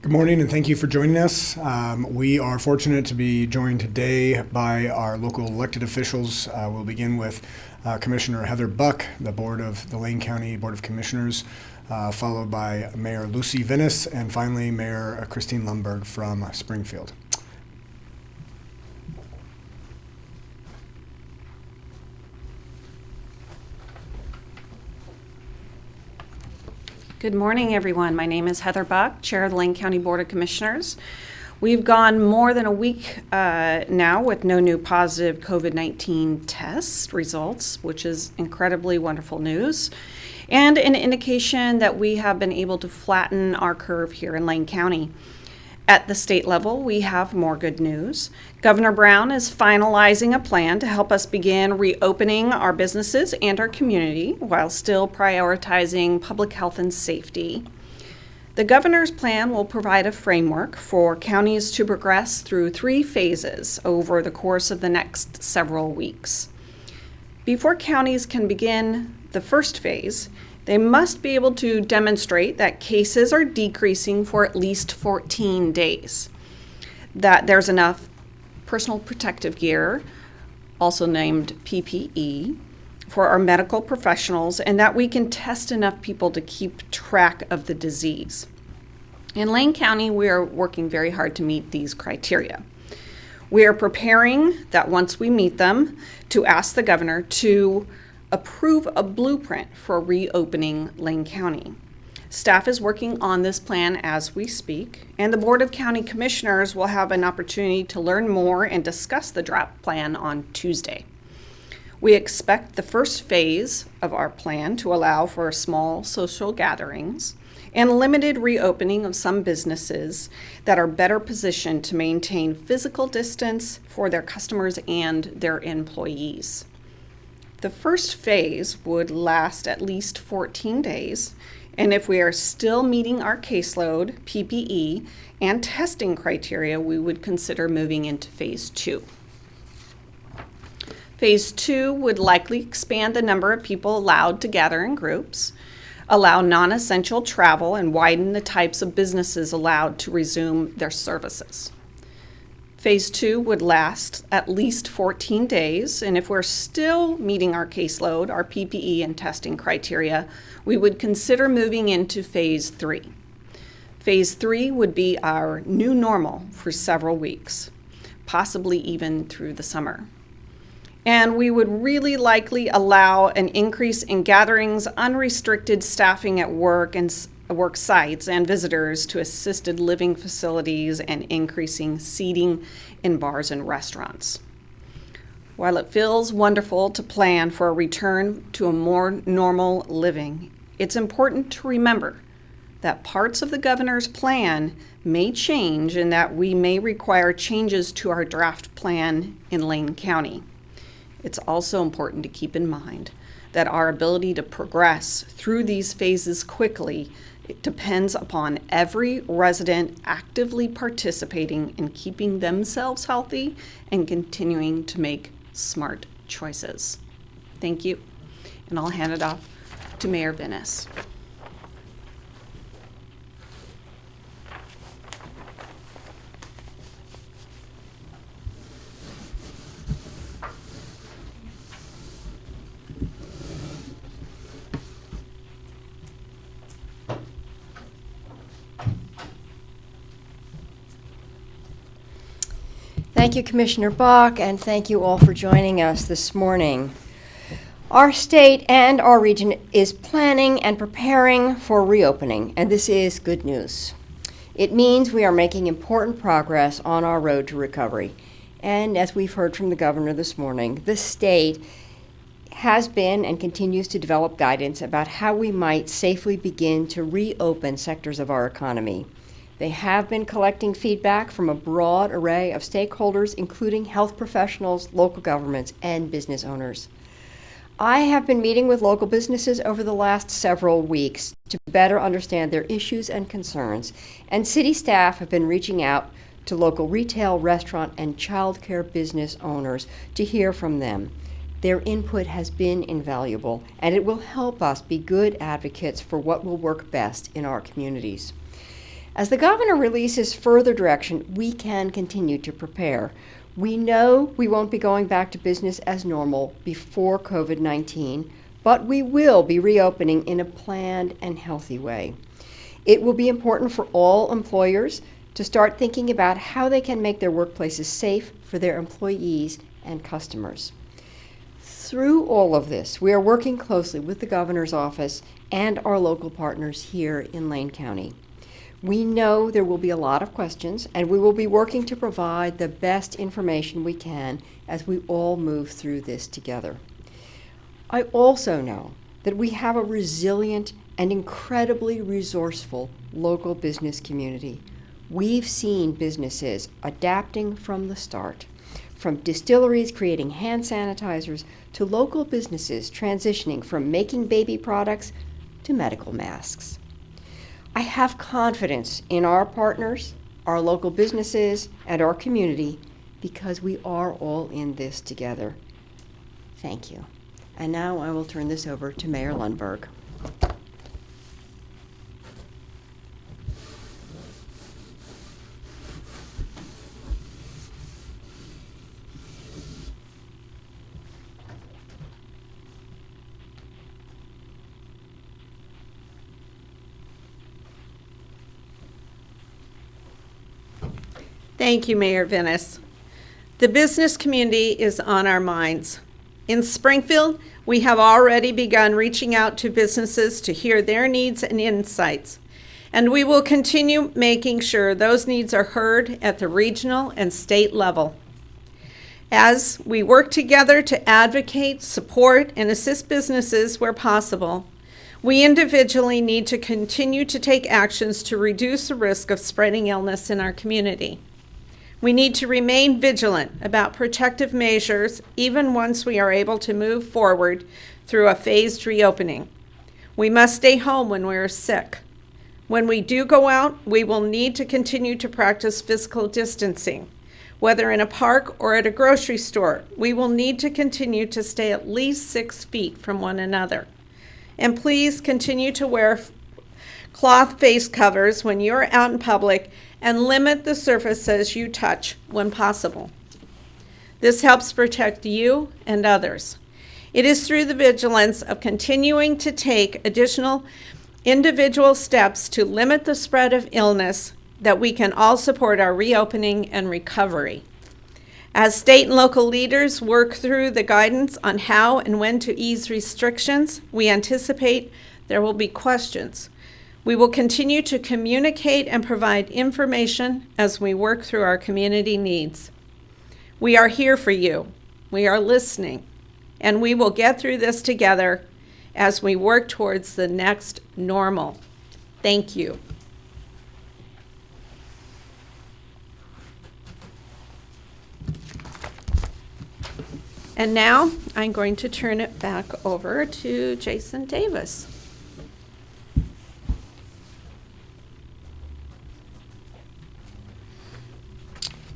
Good morning, and thank you for joining us. We are fortunate to be joined today by our local elected officials. We'll begin with Commissioner Heather Buck, the Lane County Board of Commissioners, followed by Mayor Lucy Vinnis, and finally Mayor Christine Lundberg from Springfield. Good morning, everyone. My name is Heather Buck, Chair of the Lane County Board of Commissioners. We've gone more than a week now with no new positive COVID-19 test results, which is incredibly wonderful news, and an indication that we have been able to flatten our curve here in Lane County. At the state level, we have more good news. Governor Brown is finalizing a plan to help us begin reopening our businesses and our community while still prioritizing public health and safety. The governor's plan will provide a framework for counties to progress through 3 phases over the course of the next several weeks. Before counties can begin the first phase, they must be able to demonstrate that cases are decreasing for at least 14 days, that there's enough personal protective gear, also named PPE, for our medical professionals, and that we can test enough people to keep track of the disease. In Lane County, we are working very hard to meet these criteria. We are preparing that once we meet them, to ask the governor to approve a blueprint for reopening Lane County. Staff is working on this plan as we speak, and the Board of County Commissioners will have an opportunity to learn more and discuss the draft plan on Tuesday. We expect the first phase of our plan to allow for small social gatherings and limited reopening of some businesses that are better positioned to maintain physical distance for their customers and their employees. The first phase would last at least 14 days, and if we are still meeting our caseload, PPE, and testing criteria, we would consider moving into phase 2. Phase 2 would likely expand the number of people allowed to gather in groups, allow non-essential travel, and widen the types of businesses allowed to resume their services. Phase 2 would last at least 14 days, and if we're still meeting our caseload, our PPE and testing criteria, we would consider moving into phase 3. Phase 3 would be our new normal for several weeks, possibly even through the summer. And we would really likely allow an increase in gatherings, unrestricted staffing at work and work sites, and visitors to assisted living facilities, and increasing seating in bars and restaurants. While it feels wonderful to plan for a return to a more normal living, it's important to remember that parts of the governor's plan may change and that we may require changes to our draft plan in Lane County. It's also important to keep in mind that our ability to progress through these phases quickly depends upon every resident actively participating in keeping themselves healthy and continuing to make smart choices. Thank you, and I'll hand it off to Mayor Vinnis. Thank you, Commissioner Buck, and thank you all for joining us this morning. Our state and our region is planning and preparing for reopening, and this is good news. It means we are making important progress on our road to recovery. And as we've heard from the governor this morning, the state has been and continues to develop guidance about how we might safely begin to reopen sectors of our economy. They have been collecting feedback from a broad array of stakeholders, including health professionals, local governments, and business owners. I have been meeting with local businesses over the last several weeks to better understand their issues and concerns, and city staff have been reaching out to local retail, restaurant, and childcare business owners to hear from them. Their input has been invaluable, and it will help us be good advocates for what will work best in our communities. As the governor releases further direction, we can continue to prepare. We know we won't be going back to business as normal before COVID-19, but we will be reopening in a planned and healthy way. It will be important for all employers to start thinking about how they can make their workplaces safe for their employees and customers. Through all of this, we are working closely with the governor's office and our local partners here in Lane County. We know there will be a lot of questions, and we will be working to provide the best information we can as we all move through this together. I also know that we have a resilient and incredibly resourceful local business community. We've seen businesses adapting from the start, from distilleries creating hand sanitizers to local businesses transitioning from making baby products to medical masks. I have confidence in our partners, our local businesses, and our community because we are all in this together. Thank you. And now I will turn this over to Mayor Lundberg. Thank you, Mayor Venus. The business community is on our minds. In Springfield, we have already begun reaching out to businesses to hear their needs and insights, and we will continue making sure those needs are heard at the regional and state level. As we work together to advocate, support, and assist businesses where possible, we individually need to continue to take actions to reduce the risk of spreading illness in our community. We need to remain vigilant about protective measures even once we are able to move forward through a phased reopening. We must stay home when we are sick. When we do go out, we will need to continue to practice physical distancing. Whether in a park or at a grocery store, we will need to continue to stay at least 6 feet from one another. And please continue to wear cloth face covers when you're out in public and limit the surfaces you touch when possible. This helps protect you and others. It is through the vigilance of continuing to take additional individual steps to limit the spread of illness that we can all support our reopening and recovery. As state and local leaders work through the guidance on how and when to ease restrictions, we anticipate there will be questions. We will continue to communicate and provide information as we work through our community needs. We are here for you. We are listening, and we will get through this together as we work towards the next normal. Thank you. And now I'm going to turn it back over to Jason Davis.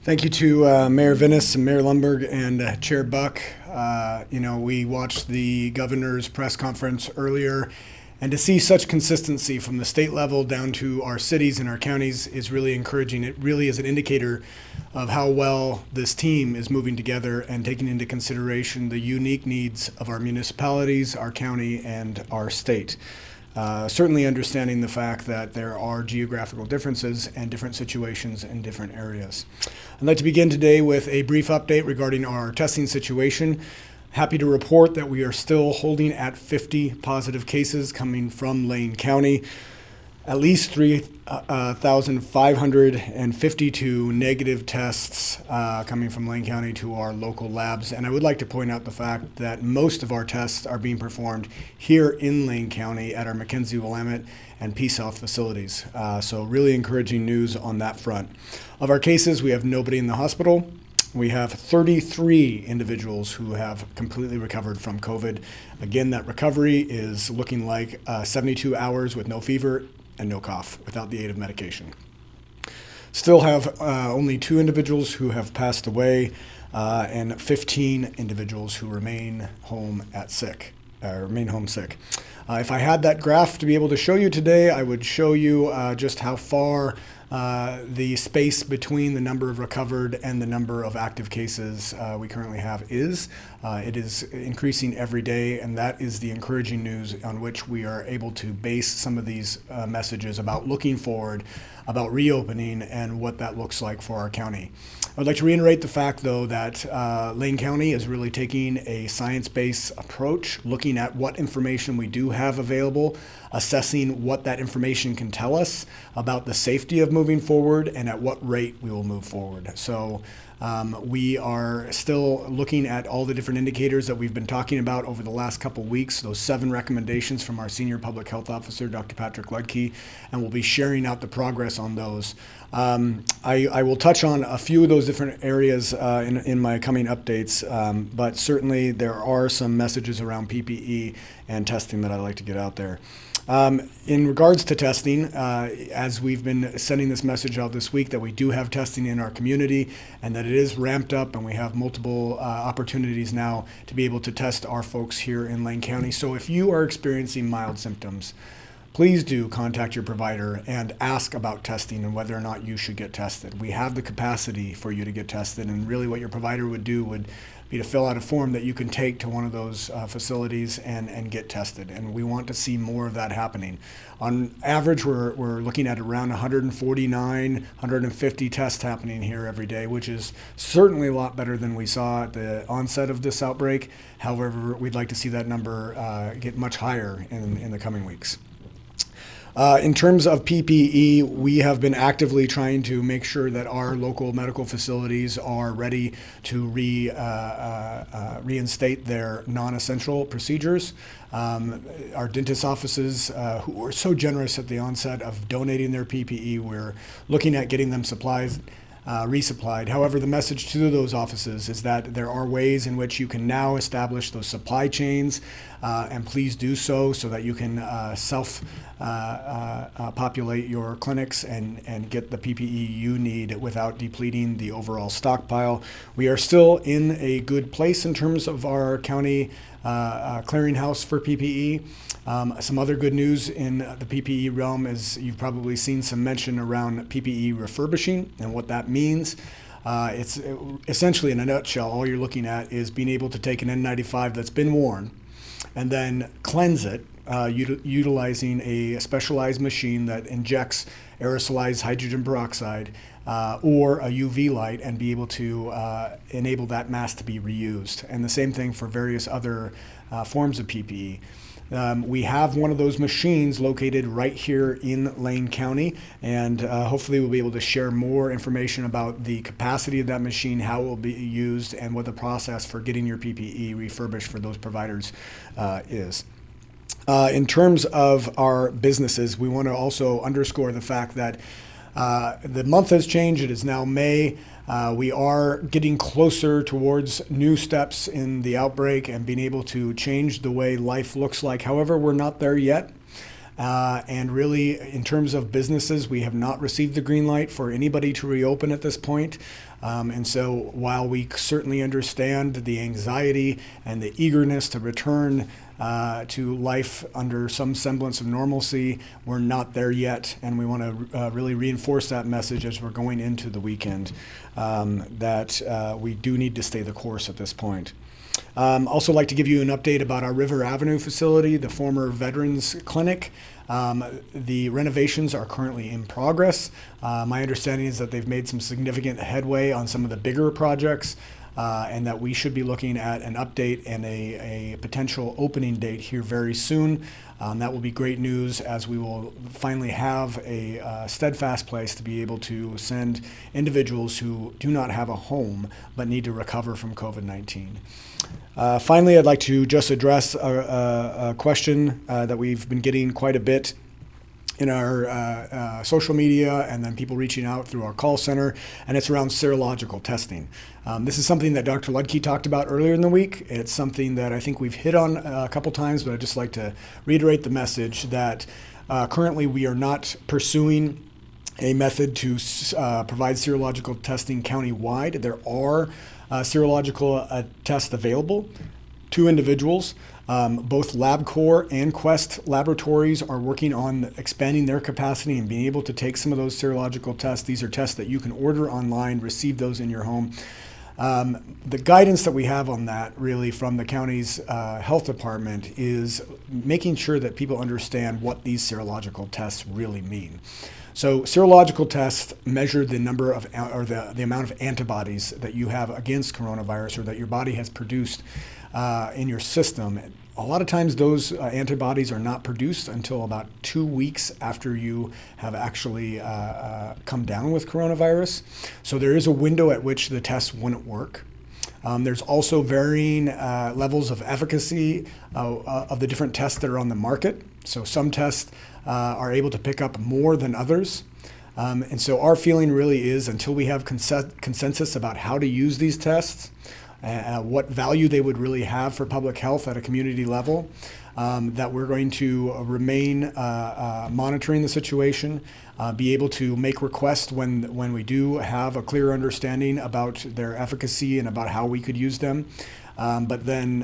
Thank you to Mayor Venus and Mayor Lundberg and Chair Buck. We watched the governor's press conference earlier, and to see such consistency from the state level down to our cities and our counties is really encouraging. It really is an indicator of how well this team is moving together and taking into consideration the unique needs of our municipalities, our county, and our state. Certainly understanding the fact that there are geographical differences and different situations in different areas. I'd like to begin today with a brief update regarding our testing situation. Happy to report that we are still holding at 50 positive cases coming from Lane County. At least 3,552 negative tests coming from Lane County to our local labs. And I would like to point out the fact that most of our tests are being performed here in Lane County at our McKenzie, Willamette, and Peace South facilities. So really encouraging news on that front. Of our cases, we have nobody in the hospital. We have 33 individuals who have completely recovered from COVID. Again, that recovery is looking like 72 hours with no fever and no cough without the aid of medication. Still have only 2 individuals who have passed away and 15 individuals who remain home sick. If I had that graph to be able to show you today, I would show you just how far the space between the number of recovered and the number of active cases we currently have is. It is increasing every day, and that is the encouraging news on which we are able to base some of these messages about looking forward, about reopening, and what that looks like for our county. I would like to reiterate the fact, though, that Lane County is really taking a science-based approach, looking at what information we do have available, assessing what that information can tell us about the safety of moving forward and at what rate we will move forward. So we are still looking at all the different indicators that we've been talking about over the last couple weeks, those 7 recommendations from our Senior Public Health Officer, Dr. Patrick Ludke, and we'll be sharing out the progress on those. I will touch on a few of those different areas in my coming updates, but certainly there are some messages around PPE and testing that I'd like to get out there. In regards to testing, as we've been sending this message out this week, that we do have testing in our community and that it is ramped up, and we have multiple opportunities now to be able to test our folks here in Lane County. So if you are experiencing mild symptoms, please do contact your provider and ask about testing and whether or not you should get tested. We have the capacity for you to get tested, and really what your provider would do would be to fill out a form that you can take to one of those facilities and get tested. And we want to see more of that happening. On average, we're looking at around 149, 150 tests happening here every day, which is certainly a lot better than we saw at the onset of this outbreak. However, we'd like to see that number get much higher in the coming weeks. In terms of PPE, we have been actively trying to make sure that our local medical facilities are ready to reinstate their non-essential procedures. Our dentist offices, who were so generous at the onset of donating their PPE, we're looking at getting them supplies resupplied. However, the message to those offices is that there are ways in which you can now establish those supply chains, and please do so that you can populate your clinics and get the PPE you need without depleting the overall stockpile. We are still in a good place in terms of our county clearinghouse for PPE. Some other good news in the PPE realm is you've probably seen some mention around PPE refurbishing and what that means. It's essentially, in a nutshell, all you're looking at is being able to take an N95 that's been worn and then cleanse it, utilizing a specialized machine that injects aerosolized hydrogen peroxide or a UV light, and be able to enable that mask to be reused. And the same thing for various other forms of PPE. We have one of those machines located right here in Lane County, and hopefully we'll be able to share more information about the capacity of that machine, how it will be used, and what the process for getting your PPE refurbished for those providers is. In terms of our businesses, we want to also underscore the fact that the month has changed. It is now May. We are getting closer towards new steps in the outbreak and being able to change the way life looks like. However, we're not there yet. And really, in terms of businesses, we have not received the green light for anybody to reopen at this point. And so while we certainly understand the anxiety and the eagerness to return to life under some semblance of normalcy, we're not there yet. And we want to really reinforce that message as we're going into the weekend, that we do need to stay the course at this point. Also like to give you an update about our River Avenue facility, the former Veterans Clinic. The renovations are currently in progress. My understanding is that they've made some significant headway on some of the bigger projects, and that we should be looking at an update and a potential opening date here very soon. That will be great news, as we will finally have a steadfast place to be able to send individuals who do not have a home but need to recover from COVID-19. Finally, I'd like to just address a question that we've been getting quite a bit in our social media, and then people reaching out through our call center, and it's around serological testing. This is something that Dr. Ludke talked about earlier in the week. It's something that I think we've hit on a couple times, but I'd just like to reiterate the message that currently we are not pursuing a method to provide serological testing countywide. There are serological tests available to individuals. Both LabCorp and Quest laboratories are working on expanding their capacity and being able to take some of those serological tests. These are tests that you can order online, receive those in your home. The guidance that we have on that really from the county's health department is making sure that people understand what these serological tests really mean. So serological tests measure the number of, or the amount of antibodies that you have against coronavirus or that your body has produced in your system. A lot of times those antibodies are not produced until about 2 weeks after you have actually come down with coronavirus. So there is a window at which the test wouldn't work. There's also varying levels of efficacy of the different tests that are on the market. So some tests are able to pick up more than others. And so our feeling really is until we have consensus about how to use these tests, what value they would really have for public health at a community level, that we're going to remain monitoring the situation, be able to make requests when we do have a clear understanding about their efficacy and about how we could use them, but then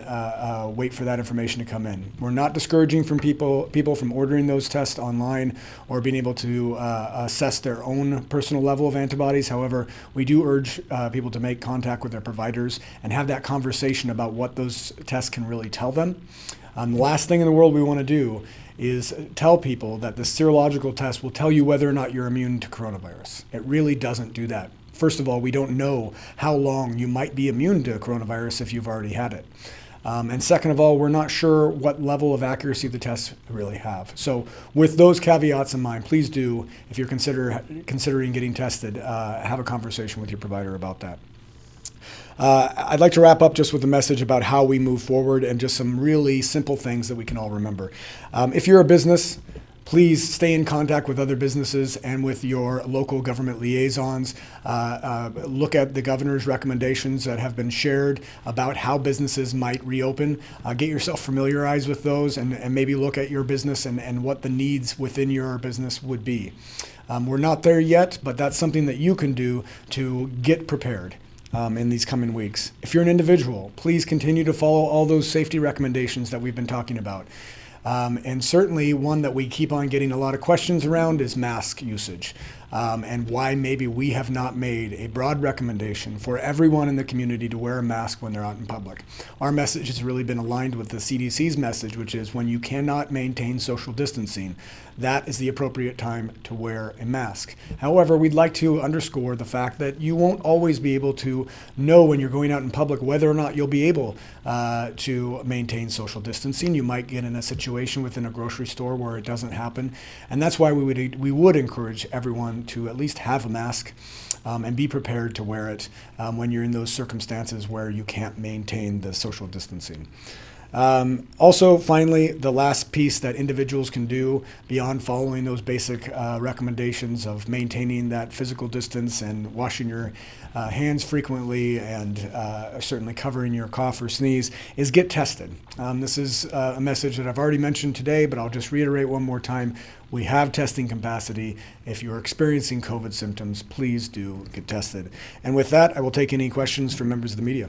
wait for that information to come in. We're not discouraging from people from ordering those tests online or being able to assess their own personal level of antibodies. However, we do urge people to make contact with their providers and have that conversation about what those tests can really tell them. The last thing in the world we want to do is tell people that the serological test will tell you whether or not you're immune to coronavirus. It really doesn't do that. First of all, we don't know how long you might be immune to coronavirus if you've already had it. And second of all, we're not sure what level of accuracy the tests really have. So with those caveats in mind, please do, if you're considering getting tested, have a conversation with your provider about that. I'd like to wrap up just with a message about how we move forward and just some really simple things that we can all remember. If you're a business, please stay in contact with other businesses and with your local government liaisons. Look at the governor's recommendations that have been shared about how businesses might reopen. Get yourself familiarized with those and maybe look at your business and what the needs within your business would be. We're not there yet, but that's something that you can do to get prepared in these coming weeks. If you're an individual, please continue to follow all those safety recommendations that we've been talking about. And certainly one that we keep on getting a lot of questions around is mask usage, and why maybe we have not made a broad recommendation for everyone in the community to wear a mask when they're out in public. Our message has really been aligned with the CDC's message, which is when you cannot maintain social distancing, that is the appropriate time to wear a mask. However, we'd like to underscore the fact that you won't always be able to know when you're going out in public whether or not you'll be able to maintain social distancing. You might get in a situation within a grocery store where it doesn't happen. And that's why we would encourage everyone to at least have a mask and be prepared to wear it when you're in those circumstances where you can't maintain the social distancing. Also, finally, the last piece that individuals can do beyond following those basic recommendations of maintaining that physical distance and washing your hands frequently and certainly covering your cough or sneeze is get tested. This is a message that I've already mentioned today, but I'll just reiterate one more time. We have testing capacity. If you're experiencing COVID symptoms, please do get tested. And with that, I will take any questions from members of the media.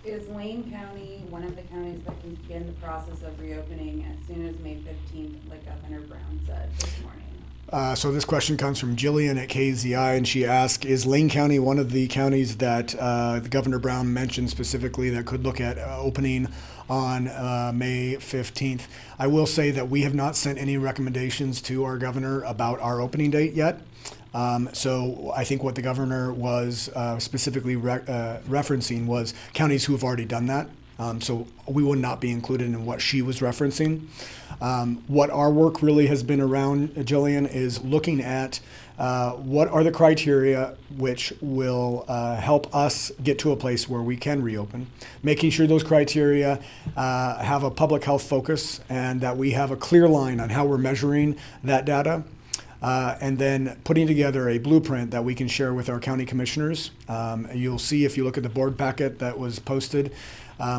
Is Lane County one of the counties that can begin the process of reopening as soon as May 15th, like Governor Brown said this morning? So this question comes from Jillian at KZI, and she asked, is Lane County one of the counties that Governor Brown mentioned specifically that could look at opening on May 15th? I will say that we have not sent any recommendations to our governor about our opening date yet. So I think what the governor was specifically referencing was counties who have already done that. So we would not be included in what she was referencing. What our work really has been around, Jillian, is looking at what are the criteria which will help us get to a place where we can reopen, making sure those criteria have a public health focus and that we have a clear line on how we're measuring that data. And then putting together a blueprint that we can share with our county commissioners. You'll see if you look at the board packet that was posted,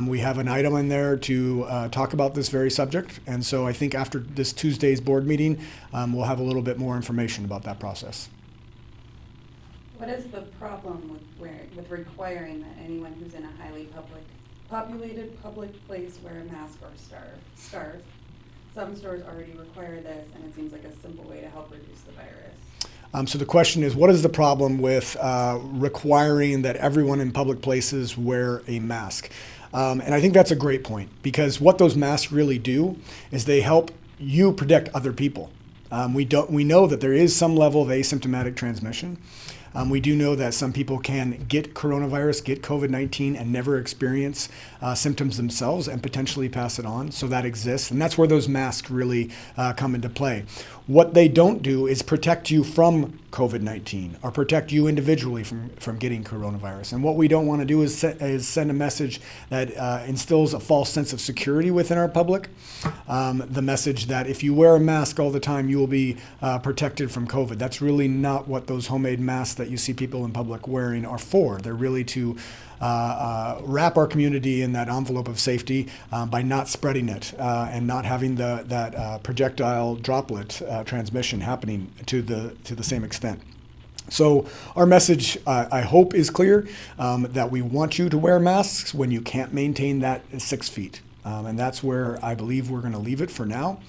we have an item in there to talk about this very subject. And so I think after this Tuesday's board meeting, we'll have a little bit more information about that process. What is the problem with requiring that anyone who's in a highly public populated public place, wear a mask or scarf. Some stores already require this, and it seems like a simple way to help reduce the virus. So the question is, what is the problem with requiring that everyone in public places wear a mask? And I think that's a great point, because what those masks really do is they help you protect other people. We know that there is some level of asymptomatic transmission. We do know that some people can get coronavirus, get COVID-19, and never experience symptoms themselves and potentially pass it on. So that exists, and that's where those masks really come into play. What they don't do is protect you from COVID-19 or protect you individually from getting coronavirus. And what we don't want to do is send a message that instills a false sense of security within our public. The message that if you wear a mask all the time, you will be protected from COVID. That's really not what those homemade masks that you see people in public wearing are for. They're really to wrap our community in that envelope of safety by not spreading it and not having that projectile droplet transmission happening to the same extent. So our message, I hope, is clear, that we want you to wear masks when you can't maintain that 6 feet. And that's where I believe we're going to leave it for now.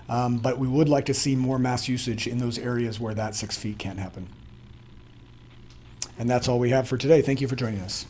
But we would like to see more mask usage in those areas where that 6 feet can't happen. And that's all we have for today. Thank you for joining us.